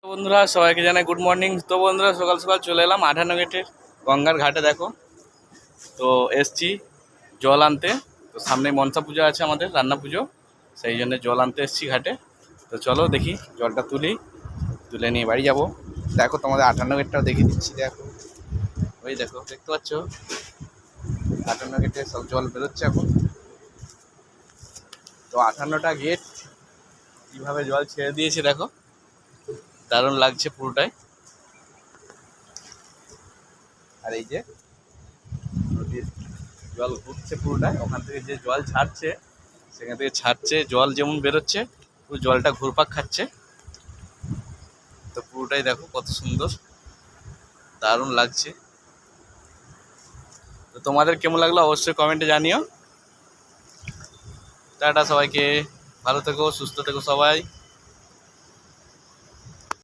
বন্ধুরা সবাইকে জানাই গুড মর্নিং। তো বন্ধুরা সকাল সকাল চলে এলাম 58 গেটের গঙ্গার ঘাটে। দেখো তো এসছি জল আনতে। তো সামনে মনসা পুজো আছে, আমাদের রান্না পুজো, সেই জন্য জল আনতে এসছি ঘাটে। তো চলো দেখি জলটা তুলে নিয়ে বাড়ি যাব। দেখো তোমাদের 58 গেটটাও দেখিয়ে দিচ্ছি। দেখো ওই দেখো, দেখতে পাচ্ছ 58 গেটে সব জল বেরোচ্ছে এখন। তো 58টা গেট কীভাবে জল ছেড়ে দিয়েছে দেখো, দারুণ লাগছে পুরোটাই। আর এই যে নদীর জল উঠছে পুরোটাই, ওখান থেকে যে জল ছাড়ছে সেখান থেকে জল যেমন বেরোচ্ছে, পুরো জলটা ঘুরপাক খাচ্ছে। তো পুরোটাই দেখো কত সুন্দর, দারুণ লাগছে। তো তোমাদের কেমন লাগলো অবশ্যই কমেন্টে জানিও। টাটা সবাইকে, ভালো থেকো, সুস্থ থেকো সবাই।